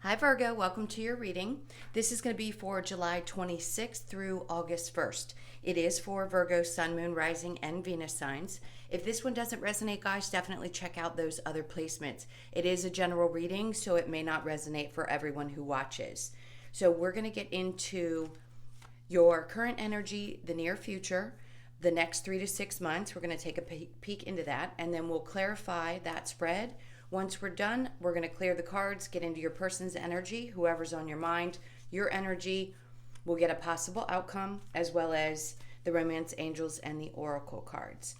Hi Virgo, welcome to your reading. This is going to be for July 26th through August 1st. It is for Virgo, Sun, Moon, Rising, and Venus signs. If this one doesn't resonate, guys, definitely check out those other placements. It is a general reading, so it may not resonate for everyone who watches. So we're going to get into your current energy, the near future, the next 3 to 6 months. We're going to take a peek into that, and then we'll clarify that spread. Once we're done, we're going to clear the cards, get into your person's energy, whoever's on your mind, your energy. We'll get a possible outcome, as well as the romance angels and the oracle cards.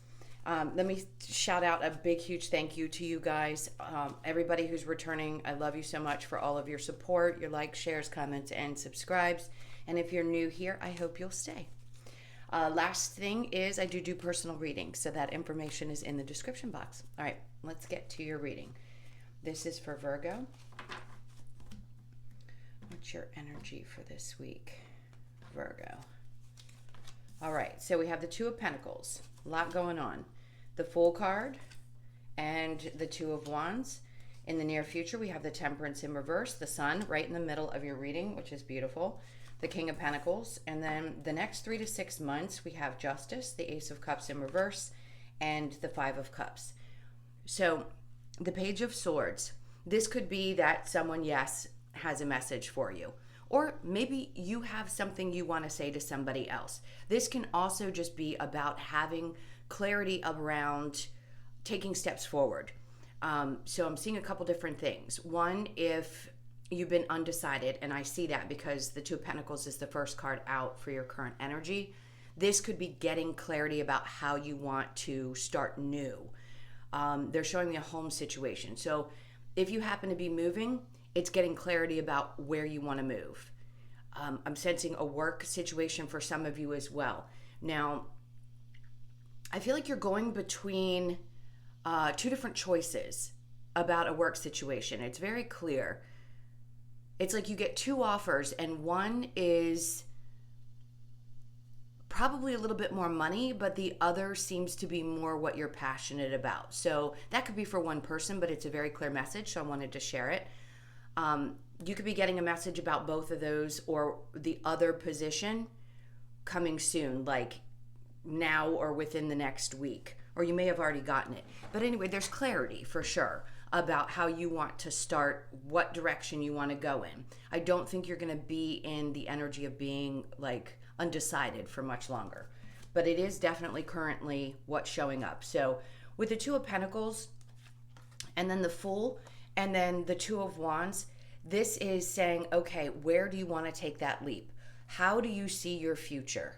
Let me shout out a big, huge thank you to you guys. Everybody who's returning, I love you so much for all of your support, your likes, shares, comments, and subscribes. And if you're new here, I hope you'll stay. Last thing is I do personal readings, so that information is in the description box. All right, let's get to your reading. This is for Virgo. What's your energy for this week, Virgo? All right, so we have the Two of Pentacles. A lot going on. The Fool card and the Two of Wands. In the near future, we have the Temperance in reverse, the Sun right in the middle of your reading, which is beautiful. The King of Pentacles, and then the next 3 to 6 months we have Justice, the Ace of Cups in reverse, and the Five of Cups. So the Page of Swords, this could be that someone, yes, has a message for you, or maybe you have something you want to say to somebody else. This can also just be about having clarity around taking steps forward. So I'm seeing a couple different things. One, if you've been undecided, and I see that because the Two of Pentacles is the first card out for your current energy. This could be getting clarity about how you want to start new. They're showing me a home situation. So if you happen to be moving, it's getting clarity about where you want to move. I'm sensing a work situation for some of you as well. Now, I feel like you're going between two different choices about a work situation. It's very clear. It's like you get two offers, and one is probably a little bit more money, but the other seems to be more what you're passionate about. So that could be for one person, but it's a very clear message, so I wanted to share it. You could be getting a message about both of those or the other position coming soon, like now or within the next week, or you may have already gotten it. But anyway, there's clarity for sure about how you want to start, what direction you want to go in. I don't think you're going to be in the energy of being like undecided for much longer, but it is definitely currently what's showing up. So with the Two of Pentacles and then the Fool and then the Two of Wands, this is saying, okay, where do you want to take that leap? How do you see your future?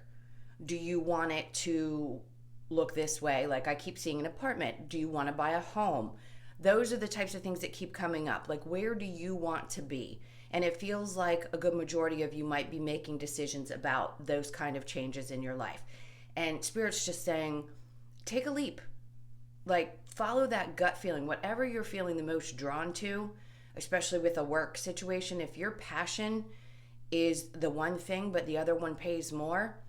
Do you want it to look this way? Like I keep seeing an apartment. Do you want to buy a home? Those are the types of things that keep coming up. Like, where do you want to be? And it feels like a good majority of you might be making decisions about those kind of changes in your life. And Spirit's just saying, take a leap. Like, follow that gut feeling. Whatever you're feeling the most drawn to, especially with a work situation, if your passion is the one thing, but the other one pays more,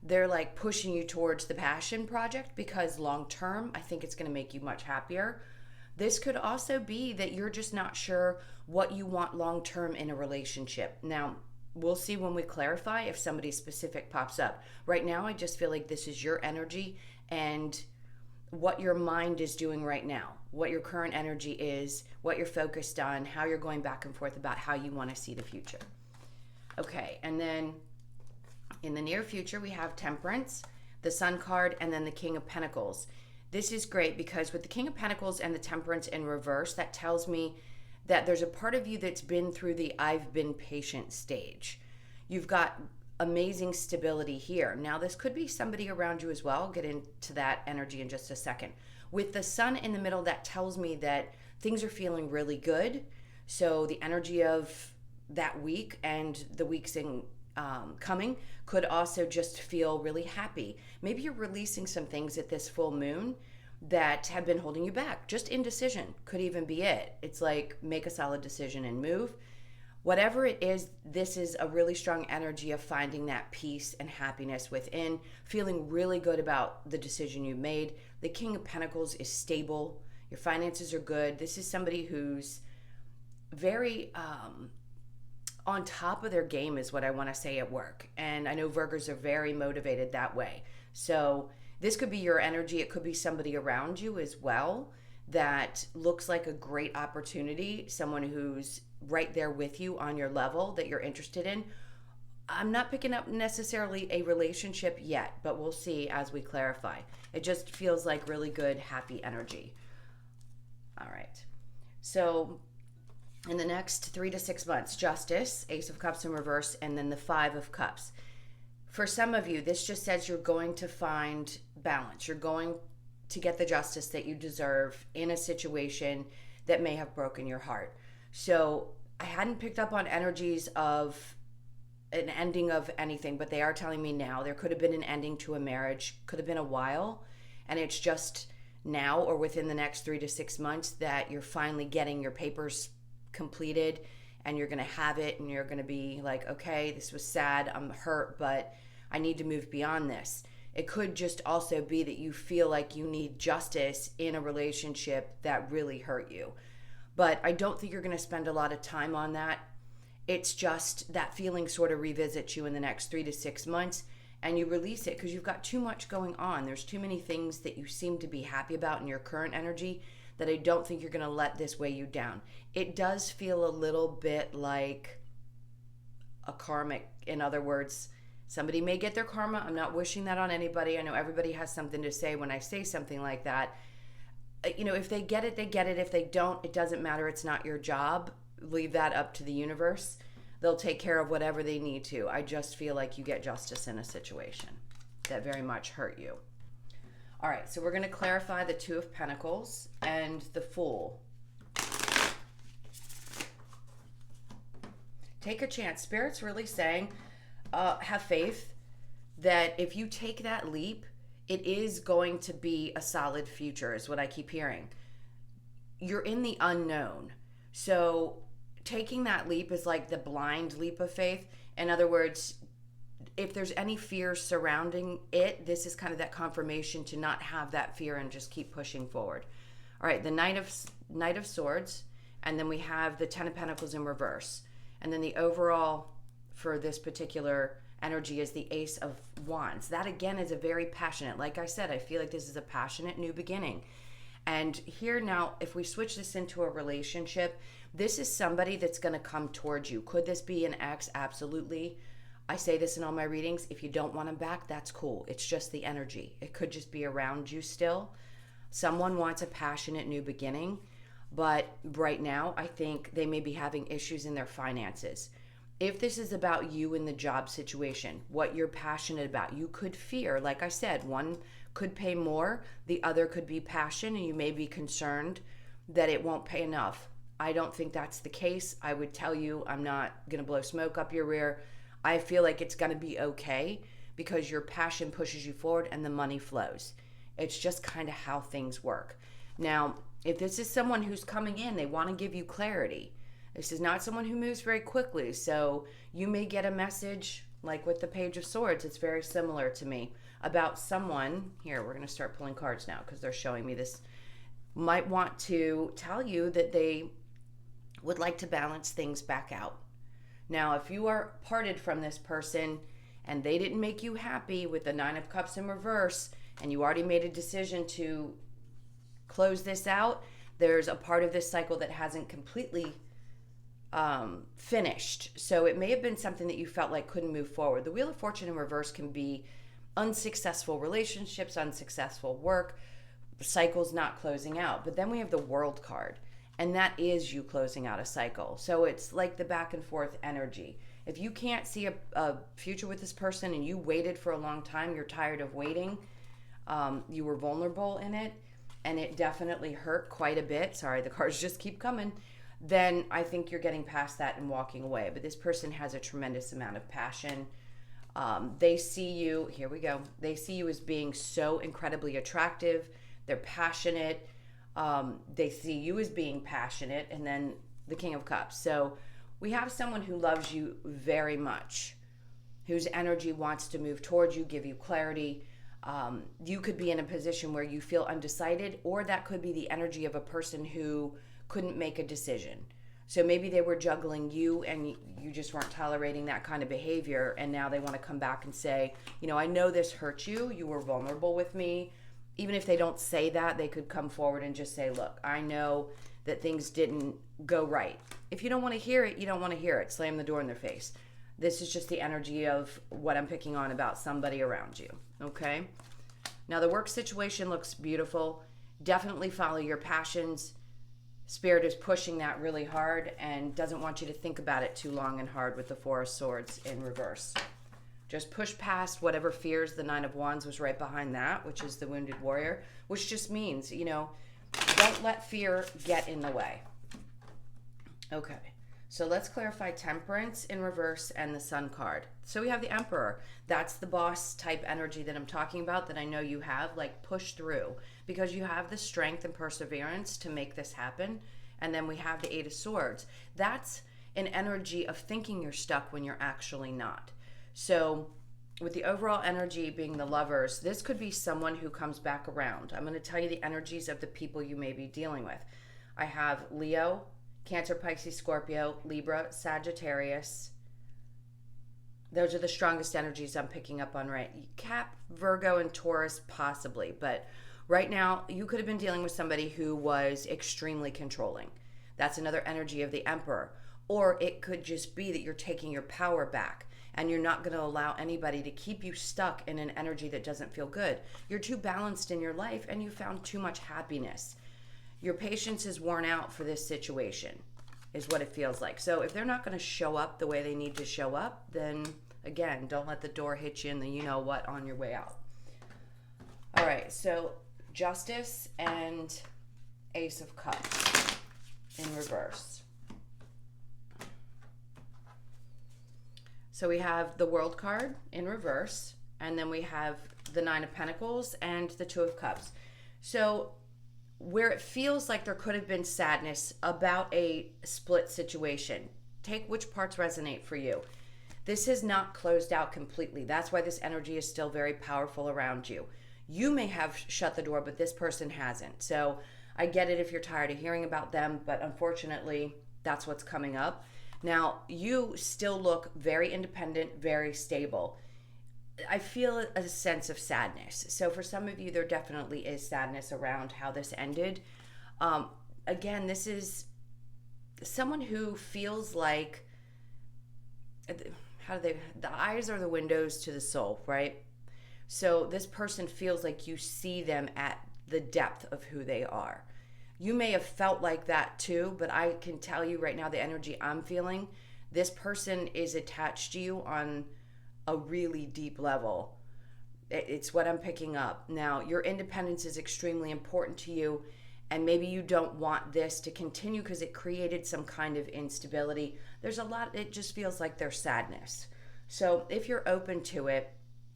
they're like pushing you towards the passion project because long term, I think it's going to make you much happier. This could also be that you're just not sure what you want long-term in a relationship. Now, we'll see when we clarify if somebody specific pops up. Right now, I just feel like this is your energy and what your mind is doing right now, what your current energy is, what you're focused on, how you're going back and forth about how you want to see the future. Okay, and then in the near future, we have Temperance, the Sun card, and then the King of Pentacles. This is great because with the King of Pentacles and the Temperance in reverse, that tells me that there's a part of you that's been through the I've been patient stage. You've got amazing stability here. Now, this could be somebody around you as well. I'll get into that energy in just a second. With the Sun in the middle, that tells me that things are feeling really good. So the energy of that week and the weeks in coming could also just feel really happy. Maybe you're releasing some things at this full moon that have been holding you back. Just indecision could even be it. It's like make a solid decision and move. Whatever it is, this is a really strong energy of finding that peace and happiness within, feeling really good about the decision you made. The King of Pentacles is stable. Your finances are good. This is somebody who's very on top of their game is what I want to say at work. And I know Virgos are very motivated that way. So this could be your energy. It could be somebody around you as well that looks like a great opportunity, someone who's right there with you on your level that you're interested in. I'm not picking up necessarily a relationship yet, but we'll see as we clarify. It just feels like really good, happy energy. All right. So in the next 3 to 6 months, Justice, Ace of Cups in reverse, and then the Five of Cups. For some of you, this just says you're going to find balance. You're going to get the justice that you deserve in a situation that may have broken your heart. So I hadn't picked up on energies of an ending of anything, but they are telling me now there could have been an ending to a marriage, could have been a while, and it's just now or within the next 3 to 6 months that you're finally getting your papers completed and you're going to have it and you're going to be like, okay, this was sad, I'm hurt, but I need to move beyond this. It could just also be that you feel like you need justice in a relationship that really hurt you. But I don't think you're going to spend a lot of time on that. It's just that feeling sort of revisits you in the next 3 to 6 months and you release it because you've got too much going on. There's too many things that you seem to be happy about in your current energy that I don't think you're going to let this weigh you down. It does feel a little bit like a karmic. In other words, somebody may get their karma. I'm not wishing that on anybody. I know everybody has something to say when I say something like that. You know, if they get it, they get it. If they don't, it doesn't matter. It's not your job. Leave that up to the universe. They'll take care of whatever they need to. I just feel like you get justice in a situation that very much hurt you. All right, so we're going to clarify the Two of Pentacles and the Fool. Take a chance. Spirit's really saying, have faith that if you take that leap, it is going to be a solid future, is what I keep hearing. You're in the unknown. So taking that leap is like the blind leap of faith. In other words, if there's any fear surrounding it, this is kind of that confirmation to not have that fear and just keep pushing forward. All right, the Knight of Swords, and then we have the Ten of Pentacles in reverse. And then the overall for this particular energy is the Ace of Wands. That again is a very passionate, like I said, I feel like this is a passionate new beginning. And here now, if we switch this into a relationship, this is somebody that's going to come towards you. Could this be an ex? Absolutely. I say this in all my readings. If you don't want them back, that's cool. It's just the energy. It could just be around you still. Someone wants a passionate new beginning, but right now, I think they may be having issues in their finances. If this is about you in the job situation, what you're passionate about, you could fear, like I said, one could pay more, the other could be passion, and you may be concerned that it won't pay enough. I don't think that's the case. I would tell you, I'm not going to blow smoke up your rear. I feel like it's going to be okay because your passion pushes you forward and the money flows. It's just kind of how things work. Now, if this is someone who's coming in, they want to give you clarity. This is not someone who moves very quickly. So you may get a message like with the Page of Swords. It's very similar to me about someone. Here, we're going to start pulling cards now because they're showing me this. Might want to tell you that they would like to balance things back out. Now, if you are parted from this person and they didn't make you happy with the Nine of Cups in reverse and you already made a decision to close this out, there's a part of this cycle that hasn't completely finished. So it may have been something that you felt like couldn't move forward. The Wheel of Fortune in reverse can be unsuccessful relationships, unsuccessful work, cycles not closing out. But then we have the World card, and that is you closing out a cycle. So it's like the back and forth energy. If you can't see a future with this person and you waited for a long time, you're tired of waiting, you were vulnerable in it, and it definitely hurt quite a bit. Sorry, the cards just keep coming. Then I think you're getting past that and walking away. But this person has a tremendous amount of passion. They see you, here we go, they see you as being so incredibly attractive. They're passionate. They see you as being passionate. And then the King of Cups. So we have someone who loves you very much, whose energy wants to move towards you, give you clarity. You could be in a position where you feel undecided, or that could be the energy of a person who couldn't make a decision. So maybe they were juggling you and you just weren't tolerating that kind of behavior. And now they want to come back and say, you know, I know this hurt you. You were vulnerable with me. Even if they don't say that, they could come forward and just say, look, I know that things didn't go right. If you don't want to hear it, you don't want to hear it. Slam the door in their face. This is just the energy of what I'm picking on about somebody around you. Okay? Now, the work situation looks beautiful. Definitely follow your passions. Spirit is pushing that really hard and doesn't want you to think about it too long and hard with the Four of Swords in reverse. Just push past whatever fears. The Nine of Wands was right behind that, which is the Wounded Warrior, which just means, you know, don't let fear get in the way. Okay, so let's clarify Temperance in reverse and the Sun card. So we have the Emperor. That's the boss type energy that I'm talking about, that I know you have, like push through, because you have the strength and perseverance to make this happen. And then we have the Eight of Swords. That's an energy of thinking you're stuck when you're actually not. So with the overall energy being the Lovers, this could be someone who comes back around. I'm going to tell you the energies of the people you may be dealing with. I have Leo, Cancer, Pisces, Scorpio, Libra, Sagittarius. Those are the strongest energies I'm picking up on, right? Cap, Virgo, and Taurus possibly. But right now, you could have been dealing with somebody who was extremely controlling. That's another energy of the Emperor. Or it could just be that you're taking your power back and you're not going to allow anybody to keep you stuck in an energy that doesn't feel good. You're too balanced in your life and you found too much happiness. Your patience is worn out for this situation, is what it feels like. So if they're not going to show up the way they need to show up, then again, don't let the door hit you in the you-know-what on your way out. All right, so Justice and Ace of Cups in reverse. So we have the World card in reverse, and then we have the Nine of Pentacles and the Two of Cups. So where it feels like there could have been sadness about a split situation, take which parts resonate for you. This is not closed out completely. That's why this energy is still very powerful around you. You may have shut the door, but this person hasn't. So I get it if you're tired of hearing about them, but unfortunately, that's what's coming up. Now, you still look very independent, very stable. I feel a sense of sadness. So for some of you, there definitely is sadness around how this ended. Again, this is someone who feels like, the eyes are the windows to the soul, right? So this person feels like you see them at the depth of who they are. You may have felt like that too, but I can tell you right now, the energy I'm feeling, this person is attached to you on a really deep level. It's what I'm picking up. Now, your independence is extremely important to you, and maybe you don't want this to continue because it created some kind of instability. There's a lot, it just feels like there's sadness. So if you're open to it,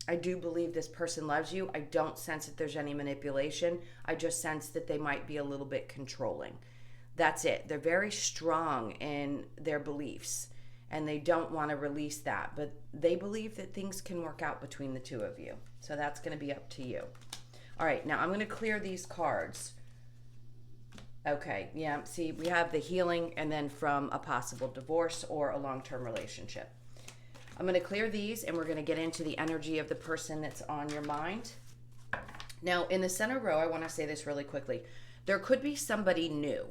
I do believe this person loves you. I don't sense that there's any manipulation. I just sense that they might be a little bit controlling. That's it. They're very strong in their beliefs and they don't want to release that, but they believe that things can work out between the two of you. So that's going to be up to you. All right, now I'm going to clear these cards. Okay, yeah, see, we have the healing and then from a possible divorce or a long-term relationship. I'm going to clear these and we're going to get into the energy of the person that's on your mind. Now, in the center row, I want to say this really quickly. There could be somebody new.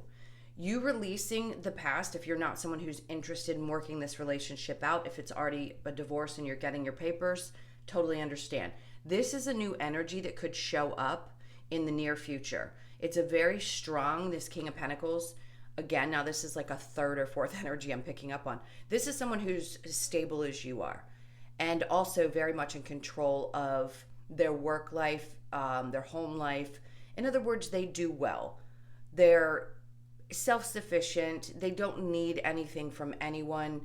You releasing the past, if you're not someone who's interested in working this relationship out, if it's already a divorce and you're getting your papers, totally understand. This is a new energy that could show up in the near future. It's a very strong, this King of Pentacles. Again, now this is like a third or fourth energy I'm picking up on. This is someone who's as stable as you are and also very much in control of their work life, their home life. In other words, they do well. They're self-sufficient. They don't need anything from anyone.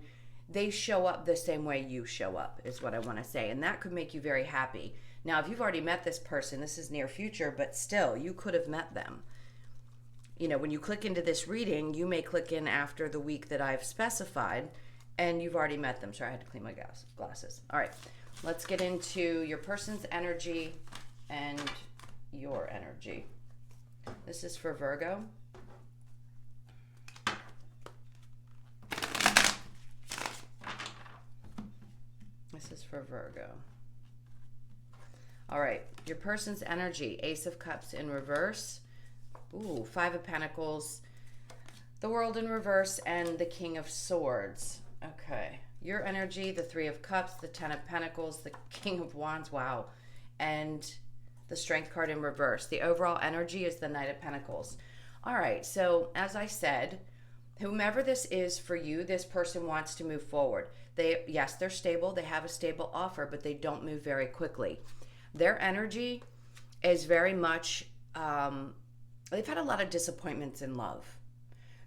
They show up the same way you show up is what I want to say. And that could make you very happy. Now, if you've already met this person, this is near future, but still, you could have met them. You know, when you click into this reading, you may click in after the week that I've specified, and you've already met them. Sorry, I had to clean my glasses. All right, let's get into your person's energy and your energy. This is for Virgo. is for Virgo. All right, your person's energy, Ace of Cups in reverse. Ooh, Five of Pentacles, the World in reverse, and the King of Swords. Okay, your energy, the Three of Cups, the Ten of Pentacles, the King of Wands, wow, and the Strength card in reverse. The overall energy is the Knight of Pentacles. All right, so as I said, whomever this is for you, this person wants to move forward. Yes, they're stable, they have a stable offer, but they don't move very quickly. Their energy is very much, they've had a lot of disappointments in love.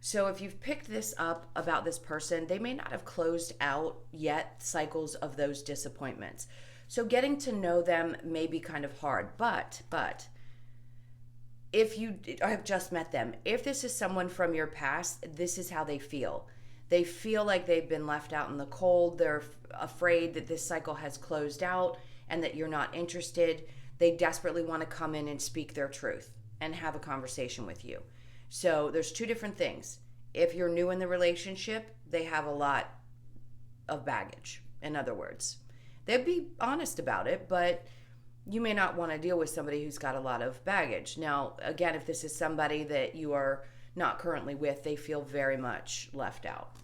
So if you've picked this up about this person, they may not have closed out yet cycles of those disappointments. So getting to know them may be kind of hard, but if you have just met them, if this is someone from your past, this is how they feel. They feel like they've been left out in the cold. They're afraid that this cycle has closed out and that you're not interested. They desperately want to come in and speak their truth and have a conversation with you. So there's two different things. If you're new in the relationship, they have a lot of baggage. In other words, they'd be honest about it, but you may not want to deal with somebody who's got a lot of baggage. Now, again, if this is somebody that you are not currently with, they feel very much left out.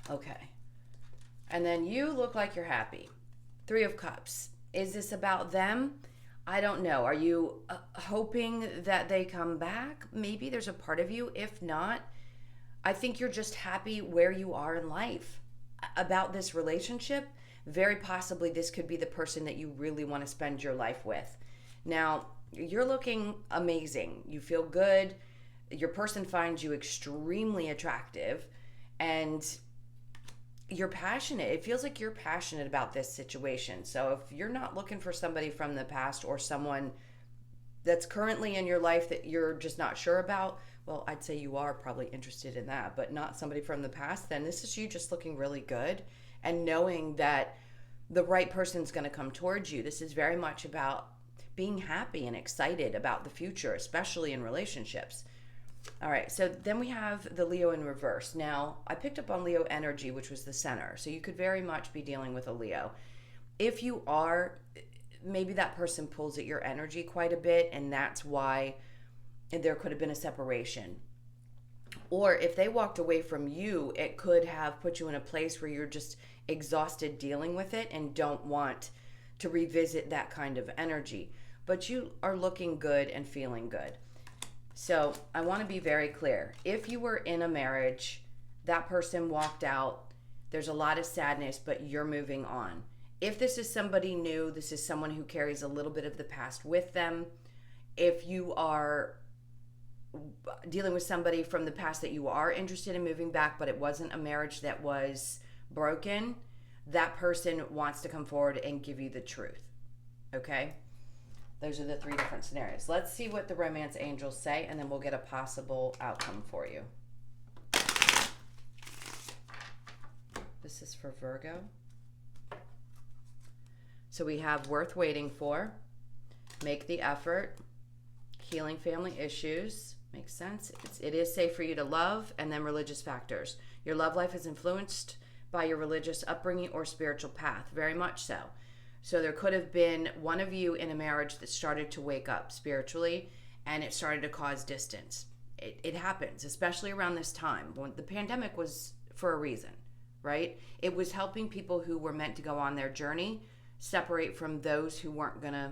Okay. And then you look like you're happy. Three of Cups. Is this about them? I don't know. Are you hoping that they come back? Maybe there's a part of you. If not, I think you're just happy where you are in life. About this relationship, very possibly this could be the person that you really want to spend your life with. Now, you're looking amazing. You feel good. Your person finds you extremely attractive, and you're passionate. It feels like you're passionate about this situation. So if you're not looking for somebody from the past or someone that's currently in your life that you're just not sure about, well, I'd say you are probably interested in that, but not somebody from the past, then this is you just looking really good and knowing that the right person's going to come towards you. This is very much about being happy and excited about the future, especially in relationships. All right, so then we have the Leo in reverse. Now, I picked up on Leo energy, which was the center. So you could very much be dealing with a Leo. If you are, maybe that person pulls at your energy quite a bit, and that's why there could have been a separation. Or if they walked away from you, it could have put you in a place where you're just exhausted dealing with it and don't want to revisit that kind of energy. But you are looking good and feeling good. So I want to be very clear. If you were in a marriage, that person walked out, there's a lot of sadness, but you're moving on. If this is somebody new, this is someone who carries a little bit of the past with them. If you are dealing with somebody from the past that you are interested in moving back, but it wasn't a marriage that was broken, that person wants to come forward and give you the truth. Okay? Those are the three different scenarios. Let's see what the romance angels say, and then we'll get a possible outcome for you. This is for Virgo. So we have worth waiting for, make the effort, healing family issues, makes sense. It is safe for you to love, and then religious factors. Your love life is influenced by your religious upbringing or spiritual path, very much so. So there could have been one of you in a marriage that started to wake up spiritually, and it started to cause distance. It happens, especially around this time. When the pandemic was for a reason, right? It was helping people who were meant to go on their journey separate from those who weren't going to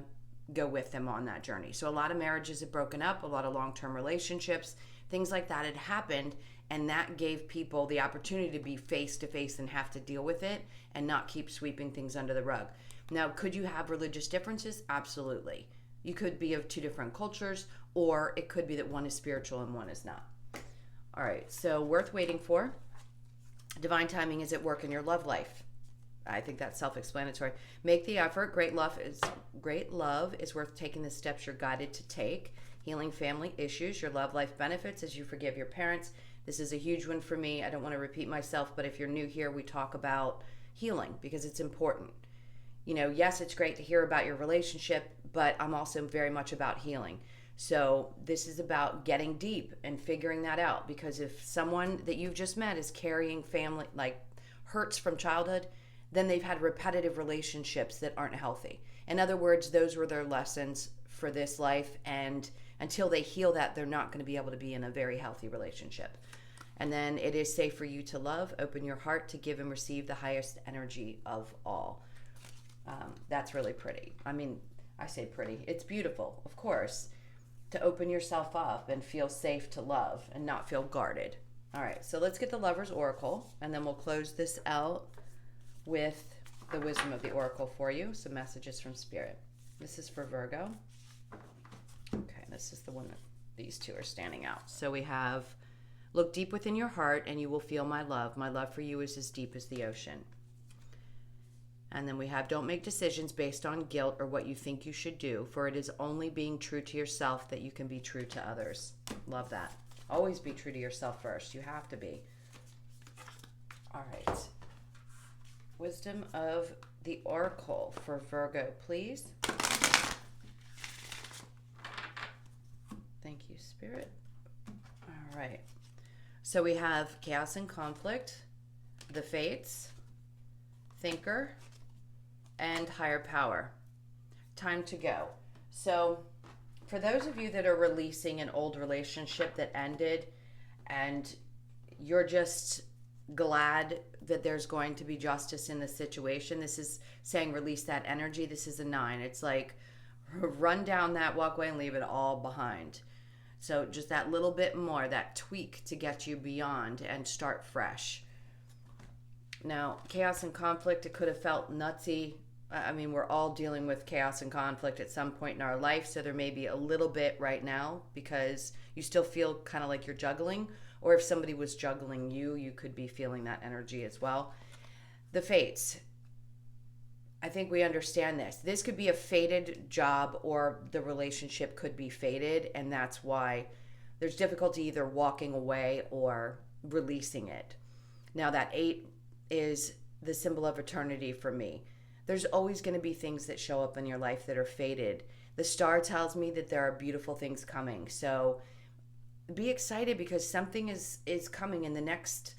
go with them on that journey. So a lot of marriages have broken up, a lot of long-term relationships, things like that had happened, and that gave people the opportunity to be face-to-face and have to deal with it and not keep sweeping things under the rug. Now, could you have religious differences? Absolutely. You could be of two different cultures, or it could be that one is spiritual and one is not. All right, so worth waiting for. Divine timing is at work in your love life. I think that's self-explanatory. Make the effort. Great love is worth taking the steps you're guided to take. Healing family issues. Your love life benefits as you forgive your parents. This is a huge one for me. I don't want to repeat myself, but if you're new here, we talk about healing because it's important. You know, yes, it's great to hear about your relationship, but I'm also very much about healing. So this is about getting deep and figuring that out, because if someone that you've just met is carrying family, like hurts from childhood, then they've had repetitive relationships that aren't healthy. In other words, those were their lessons for this life, and until they heal that, they're not going to be able to be in a very healthy relationship. And then it is safe for you to love. Open your heart to give and receive the highest energy of all. That's really pretty. I mean, I say pretty. It's beautiful, of course, to open yourself up and feel safe to love and not feel guarded. All right, so let's get the Lover's Oracle, and then we'll close this out with the Wisdom of the Oracle for you. Some messages from Spirit. This is for Virgo. Okay, this is the one that these two are standing out. So we have, look deep within your heart and you will feel my love. My love for you is as deep as the ocean. And then we have, don't make decisions based on guilt or what you think you should do, for it is only being true to yourself that you can be true to others. Love that. Always be true to yourself first. You have to be. All right. Wisdom of the Oracle for Virgo, please. Thank you, Spirit. All right. So we have Chaos and Conflict, the Fates, Thinker, and Higher Power. Time to go. So for those of you that are releasing an old relationship that ended and you're just glad that there's going to be justice in the situation, this is saying release that energy. This is a 9. It's like run down that walkway and leave it all behind. So just that little bit more, that tweak to get you beyond and start fresh. Now, chaos and conflict, it could have felt nutsy. I mean, we're all dealing with chaos and conflict at some point in our life, so there may be a little bit right now because you still feel kind of like you're juggling, or if somebody was juggling you, you could be feeling that energy as well. The Fates, I think we understand this. This could be a fated job, or the relationship could be fated, and that's why there's difficulty either walking away or releasing it. Now, that 8 is the symbol of eternity for me. There's always going to be things that show up in your life that are fated. The star tells me that there are beautiful things coming. So be excited because something is coming in the next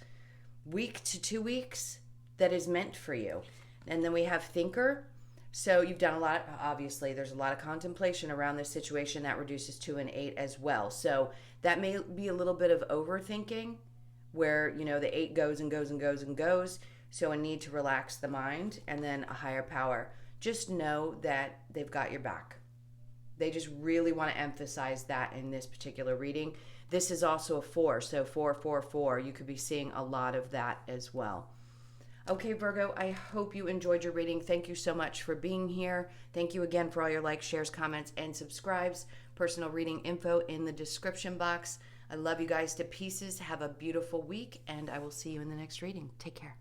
week to 2 weeks that is meant for you. And then we have Thinker. So you've done a lot, obviously, there's a lot of contemplation around this situation that reduces to an 8 as well. So that may be a little bit of overthinking where, you know, the 8 goes and goes and goes and goes. So a need to relax the mind, and then a higher power. Just know that they've got your back. They just really want to emphasize that in this particular reading. This is also a 4, so 444. You could be seeing a lot of that as well. Okay, Virgo, I hope you enjoyed your reading. Thank you so much for being here. Thank you again for all your likes, shares, comments, and subscribes. Personal reading info in the description box. I love you guys to pieces. Have a beautiful week, and I will see you in the next reading. Take care.